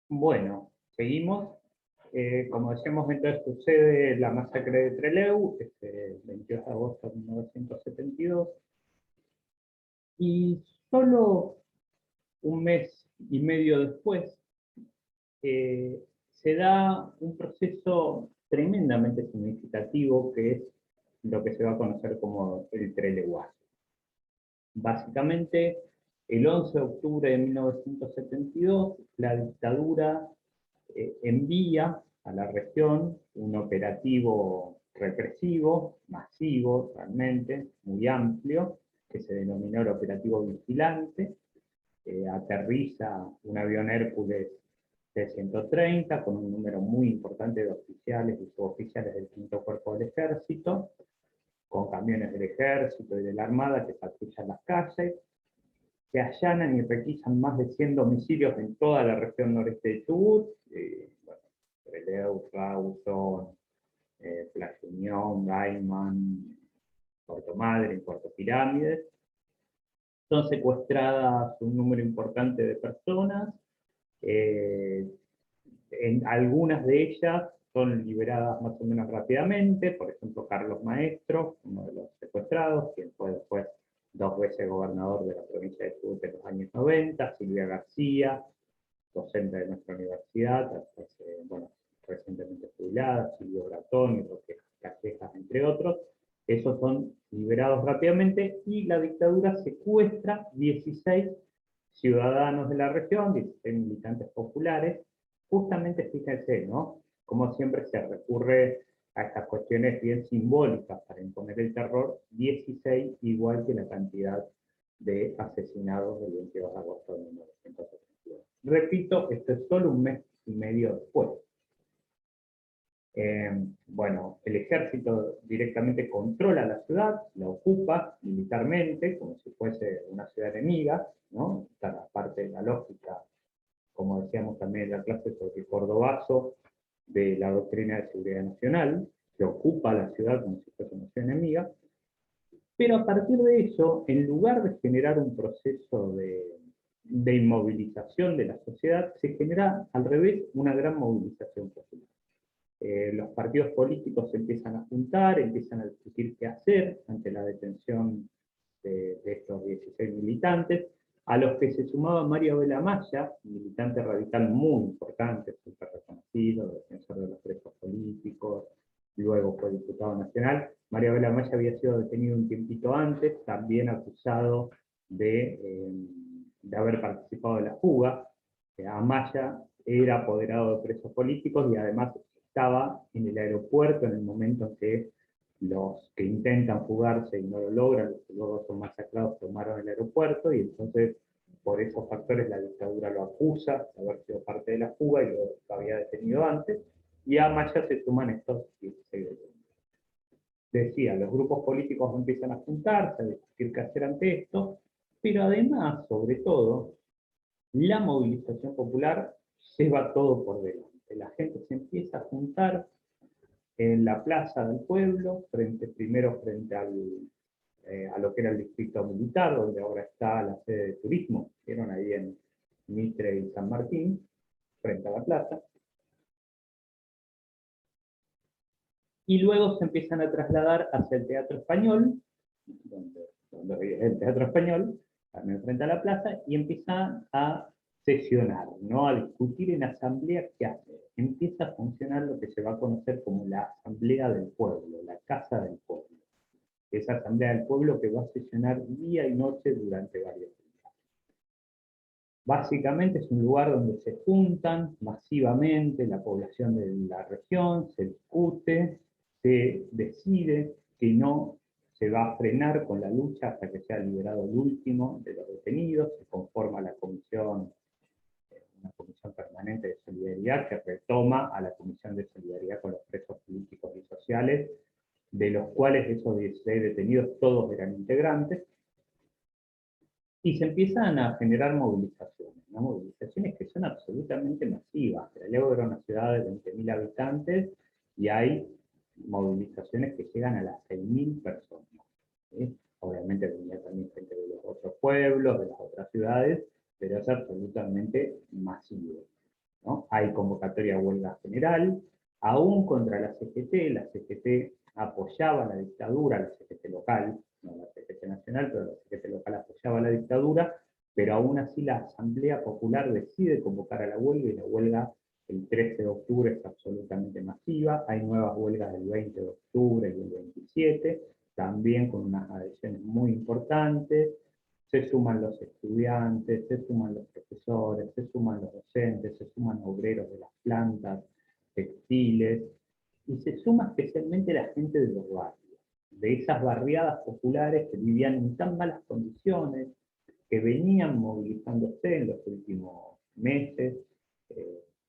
Bueno, seguimos. Como decíamos, entonces sucede la masacre de Trelew, el 22 de agosto de 1972, y solo un mes y medio después se da un proceso tremendamente significativo que es lo que se va a conocer como el Trelewazo. Básicamente, el 11 de octubre de 1972, la dictadura envía a la región un operativo represivo, masivo realmente, muy amplio, que se denominó el operativo Vigilante. Aterriza un avión Hércules C-130 con un número muy importante de oficiales y suboficiales del quinto Cuerpo del Ejército, con camiones del Ejército y de la Armada que patrullan las calles, que allanan y requisan más de 100 domicilios en toda la región noreste de Chubut, bueno, Trelew, Rawson, Playa Unión, Gaiman, Puerto Madre y Puerto Pirámides. Son secuestradas un número importante de personas, eh, en algunas de ellas son liberadas más o menos rápidamente, por ejemplo Carlos Maestro, uno de los secuestrados, quien fue después 2 veces gobernador de la provincia de Chubut en los años 90, Silvia García, docente de nuestra universidad, bueno, recientemente jubilada, Silvio Bratón y Roque Callejas, entre otros. Esos son liberados rápidamente y la dictadura secuestra 16 ciudadanos de la región, 16 militantes populares. Justamente fíjense, ¿no? Como siempre se recurre a estas cuestiones bien simbólicas para imponer el terror, 16 igual que la cantidad de asesinados del 22 de agosto de 1972. Repito, esto es solo un mes y medio después. Bueno, el ejército directamente controla la ciudad, la ocupa militarmente, como si fuese una ciudad enemiga, ¿no? Esta es la parte de la lógica, como decíamos también en la clase sobre el cordobazo, de la doctrina de seguridad nacional, que ocupa la ciudad como si fuese una ciudad enemiga, pero a partir de eso, en lugar de generar un proceso de inmovilización de la sociedad, se genera al revés una gran movilización popular. Los partidos políticos se empiezan a juntar, empiezan a discutir qué hacer ante la detención de estos 16 militantes, a los que se sumaba Mario Belamaya, militante radical muy importante, súper reconocido, defensor de los presos políticos, luego fue diputado nacional. Mario Belamaya había sido detenido un tiempito antes, también acusado de haber participado de la fuga. Amaya era apoderado de presos políticos y además estaba en el aeropuerto en el momento en que los que intentan fugarse y no lo logran, los que luego son masacrados, tomaron el aeropuerto, y entonces por esos factores la dictadura lo acusa de haber sido parte de la fuga y lo había detenido antes, y a Maya se suman estos 16 detenidos. Decía, los grupos políticos empiezan a juntarse, a discutir qué hacer ante esto, pero además, sobre todo, la movilización popular lleva todo por delante. La gente se empieza a juntar en la plaza del pueblo, primero frente a lo que era el distrito militar, donde ahora está la sede de turismo, vieron ahí en Mitre y San Martín, frente a la plaza. Y luego se empiezan a trasladar hacia el Teatro Español, donde el Teatro Español, también frente a la plaza, y empiezan a sesionar, ¿no? A discutir en asamblea qué hacer. Empieza a funcionar lo que se va a conocer como la Asamblea del Pueblo, la Casa del Pueblo. Esa Asamblea del Pueblo que va a sesionar día y noche durante varios días. Básicamente es un lugar donde se juntan masivamente la población de la región, se discute, se decide que no se va a frenar con la lucha hasta que sea liberado el último de los detenidos, se conforma la comisión, una comisión permanente de solidaridad que retoma a la comisión de solidaridad con los presos políticos y sociales, de los cuales esos 16 detenidos todos eran integrantes, y se empiezan a generar movilizaciones, ¿no? Movilizaciones que son absolutamente masivas. Trelew era una ciudad de 20.000 habitantes y hay movilizaciones que llegan a las 6.000 personas. ¿Sí? Obviamente venía también gente de los otros pueblos, de las otras ciudades, pero es absolutamente masivo. ¿no? Hay convocatoria a huelga general, aún contra la CGT apoyaba la dictadura, la CGT local, no la CGT nacional, pero la CGT local apoyaba la dictadura, pero aún así la Asamblea Popular decide convocar a la huelga, y la huelga el 13 de octubre es absolutamente masiva. Hay nuevas huelgas del 20 de octubre y el 27, también con unas adhesiones muy importantes. Se suman los estudiantes, se suman los profesores, se suman los docentes, se suman obreros de las plantas textiles, y se suma especialmente la gente de los barrios, de esas barriadas populares que vivían en tan malas condiciones, que venían movilizándose en los últimos meses,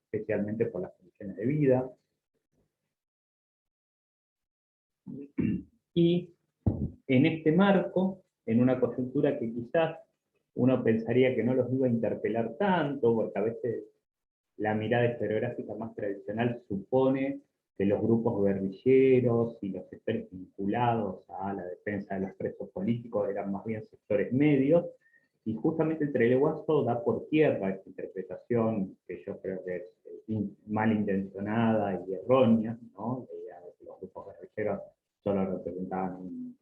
especialmente por las condiciones de vida. Y en este marco, en una coyuntura que quizás uno pensaría que no los iba a interpelar tanto, porque a veces la mirada historiográfica más tradicional supone que los grupos guerrilleros y los sectores vinculados a la defensa de los presos políticos eran más bien sectores medios, y justamente el Treleguazo da por tierra esta interpretación que yo creo que es malintencionada y errónea, ¿no? Que los grupos guerrilleros solo representaban un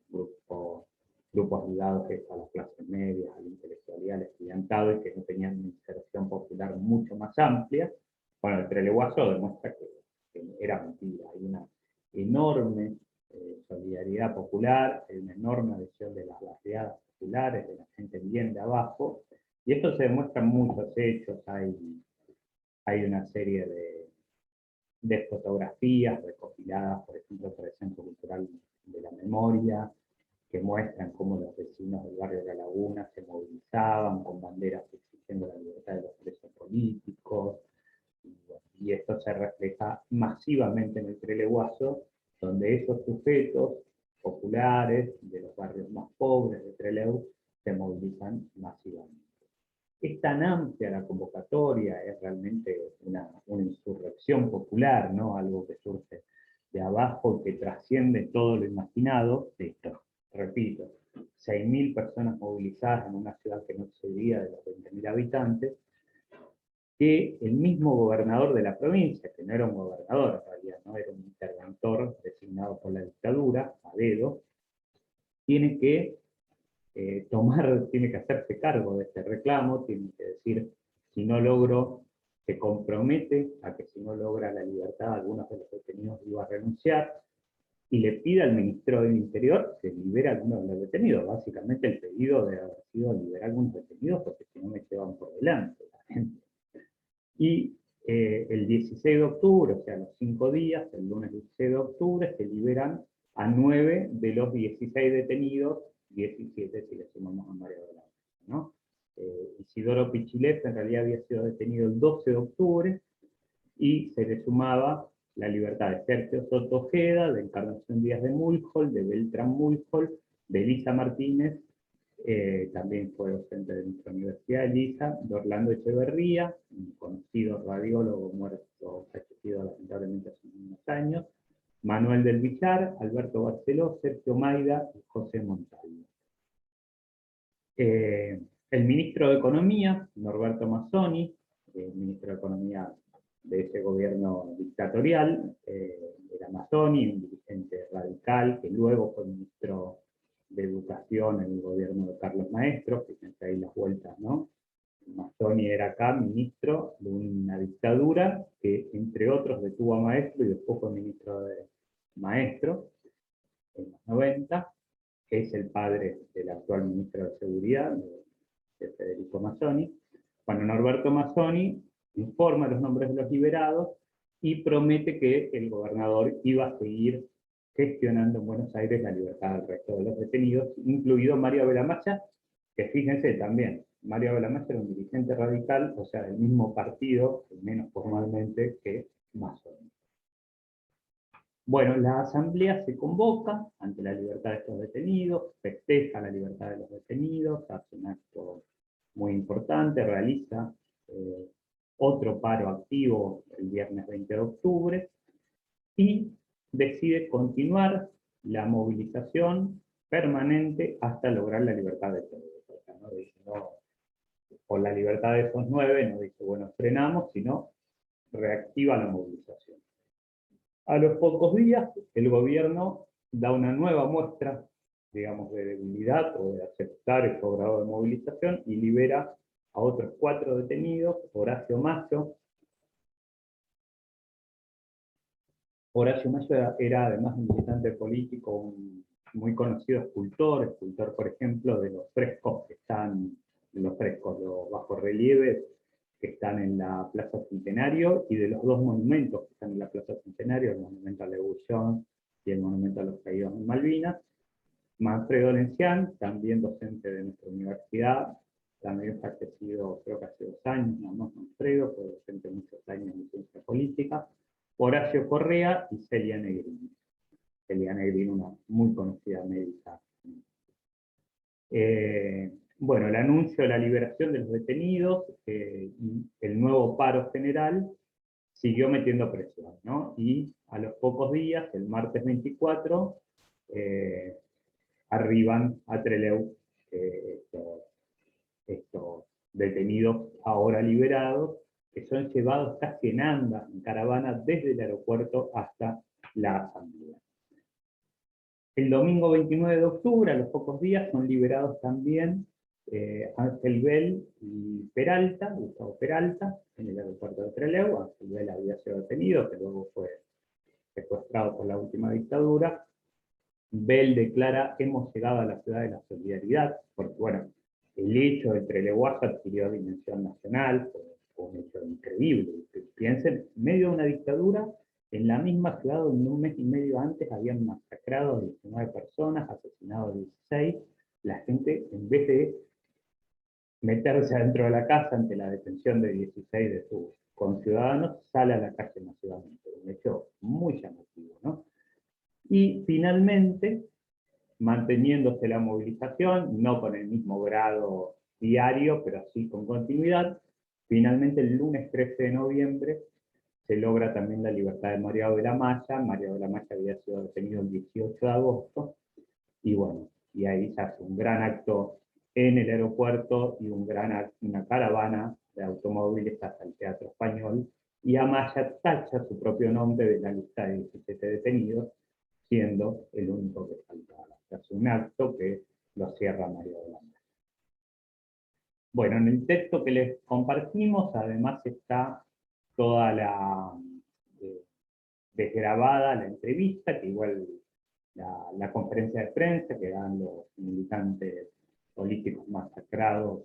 grupos ligados a las clases medias, a la intelectualidad, al estudiantado, y que no tenían una inserción popular mucho más amplia. Bueno, el Treleguazo demuestra que era mentira. Hay una enorme solidaridad popular, hay una enorme adhesión de las barriadas populares, de la gente bien de abajo, y esto se demuestra en muchos hechos. Hay una serie de fotografías recopiladas, por ejemplo, por el Centro Cultural de la Memoria, que muestran cómo los vecinos del barrio de La Laguna se movilizaban con banderas exigiendo la libertad de los presos políticos, y esto se refleja masivamente en el Treleguazo, donde esos sujetos populares de los barrios más pobres de Trelew se movilizan masivamente. Es tan amplia la convocatoria, es realmente una insurrección popular, ¿no? Algo que surge de abajo, que trasciende todo lo imaginado. Esto, repito, 6.000 personas movilizadas en una ciudad que no excedía de los 20.000 habitantes, que el mismo gobernador de la provincia, que no era un gobernador en realidad, ¿no? Era un interventor designado por la dictadura, a dedo, tiene que tiene que hacerse cargo de este reclamo, tiene que decir, si no logro, se compromete a que si no logra la libertad, algunos de los detenidos iba a renunciar, y le pide al ministro del Interior que libere a algunos de los detenidos. Básicamente el pedido de haber sido liberar a algunos detenidos, porque si no me llevan por delante la gente. Y el 16 de octubre, o sea, los 5 días, el lunes 16 de octubre, se liberan a 9 de los 16 detenidos, 17 si le sumamos a Mario Velasco, ¿no? Isidoro Pichilef en realidad había sido detenido el 12 de octubre, y se le sumaba la libertad de Sergio Soto Ojeda, de Encarnación Díaz de Mulhol, de Beltrán Mulhol, de Elisa Martínez, también fue docente de nuestra universidad, Elisa, de Orlando Echeverría, un conocido radiólogo muerto, fallecido lamentablemente hace unos años, Manuel del Villar, Alberto Barceló, Sergio Maida y José Montalvo. El ministro de Economía, Norberto Mazzoni, ministro de Economía de ese gobierno dictatorial, era Mazzoni, un dirigente radical, que luego fue ministro de Educación en el gobierno de Carlos Maestro, fíjense ahí las vueltas, ¿no? Mazzoni era acá ministro de una dictadura que, entre otros, detuvo a Maestro y después fue ministro de Maestro en los 90, que es el padre del actual ministro de Seguridad, de Federico Mazzoni. Bueno, Norberto Mazzoni informa los nombres de los liberados y promete que el gobernador iba a seguir gestionando en Buenos Aires la libertad del resto de los detenidos, incluido Mario Abelamacha, que fíjense también, Mario Abelamacha era un dirigente radical, o sea, del mismo partido, menos formalmente, que Mazzoni. Bueno, la asamblea se convoca ante la libertad de estos detenidos, festeja la libertad de los detenidos, hace un acto muy importante, realiza otro paro activo el viernes 20 de octubre, y decide continuar la movilización permanente hasta lograr la libertad de todos. O sea, no dice, no, por la libertad de esos 9, no dice, bueno, frenamos, sino reactiva la movilización. A los pocos días, el gobierno da una nueva muestra, digamos, de debilidad o de aceptar el grado de movilización y libera a otros 4 detenidos, Horacio Mayo. Horacio Mayo era además un militante político, un muy conocido escultor, por ejemplo, de los frescos que están, los bajorrelieves que están en la Plaza Centenario, y de los 2 monumentos que están en la Plaza Centenario, el monumento a Leguillón y el monumento a los caídos en Malvinas. Manfredo Lencián, también docente de nuestra universidad, también fallecido creo que hace 2 años, nada más. Manfredo fue docente muchos años en ciencia política. Horacio Correa y Celia Negrini. Celia Negrini, una muy conocida médica. Bueno, el anuncio de la liberación de los detenidos y el nuevo paro general siguió metiendo presión, ¿no? Y a los pocos días, el martes 24, arriban a Trelew estos detenidos ahora liberados, que son llevados casi en andas, en caravana, desde el aeropuerto hasta la asamblea. El domingo 29 de octubre, a los pocos días, son liberados también Ángel Bell y Peralta, Gustavo Peralta, en el aeropuerto de Trelew. Ángel Bell había sido detenido, que luego fue secuestrado por la última dictadura. Bell declara: hemos llegado a la ciudad de la solidaridad, porque bueno, el hecho de Trelew adquirió dimensión nacional, fue un hecho increíble. Piensen, en medio de una dictadura, en la misma ciudad donde un mes y medio antes habían masacrado a 19 personas, asesinado a 16, la gente, en vez de meterse adentro de la casa ante la detención de 16 de sus conciudadanos, sale a la calle masivamente. Un hecho muy llamativo, ¿no? Y finalmente, manteniéndose la movilización, no con el mismo grado diario, pero sí con continuidad, finalmente el lunes 13 de noviembre se logra también la libertad de Mariano de la Maya. Mariano de la Maya había sido detenido el 18 de agosto, y bueno, y ahí se hace un gran acto en el aeropuerto y una caravana de automóviles hasta el Teatro Español, y Amaya tacha su propio nombre de la lista de 17 detenidos, siendo el único que faltaba. Se hace un acto que lo cierra Mariano de la Maya. Bueno, en el texto que les compartimos, además está toda la desgrabada la entrevista, que igual la conferencia de prensa que dan los militantes políticos masacrados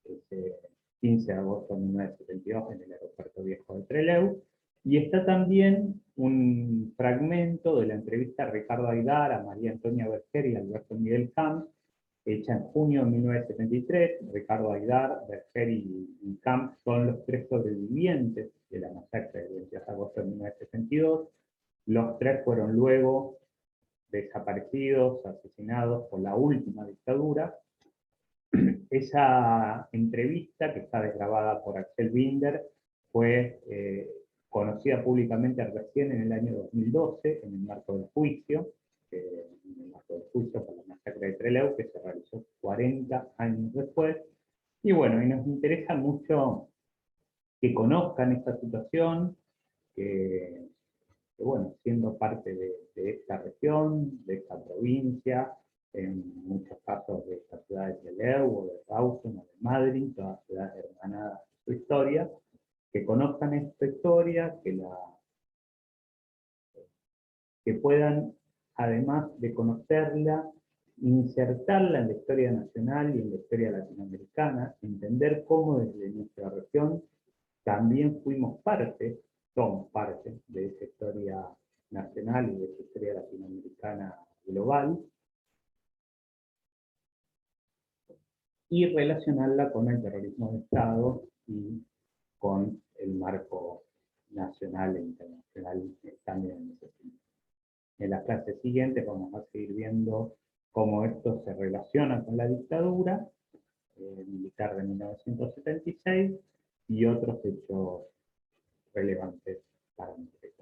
ese 15 de agosto de 1972 en el aeropuerto viejo de Trelew. Y está también un fragmento de la entrevista a Ricardo Aydar, a María Antonia Berger y a Alberto Miguel Camps, hecha en junio de 1973. Ricardo Aydar, Berger y Camps son los 3 sobrevivientes de la masacre del 22 de agosto de 1972. Los 3 fueron luego desaparecidos, asesinados por la última dictadura. Esa entrevista, que está desgrabada por Axel Binder, fue conocida públicamente recién en el año 2012, en el marco del juicio, por la masacre de Trelew, que se realizó 40 años después. Y bueno, y nos interesa mucho que conozcan esta situación, que bueno, siendo parte de esta región, de esta provincia, en muchos casos de esta ciudad de Trelew, o de Rawson, o de Madrid, todas ciudades hermanadas de su historia, que conozcan esta historia, que puedan, además de conocerla, insertarla en la historia nacional y en la historia latinoamericana, entender cómo desde nuestra región también somos parte de esa historia nacional y de esa historia latinoamericana global, y relacionarla con el terrorismo de Estado y con el marco nacional e internacional también en ese sentido. En las clases siguientes vamos a seguir viendo cómo esto se relaciona con la dictadura militar de 1976 y otros hechos relevantes para nosotros.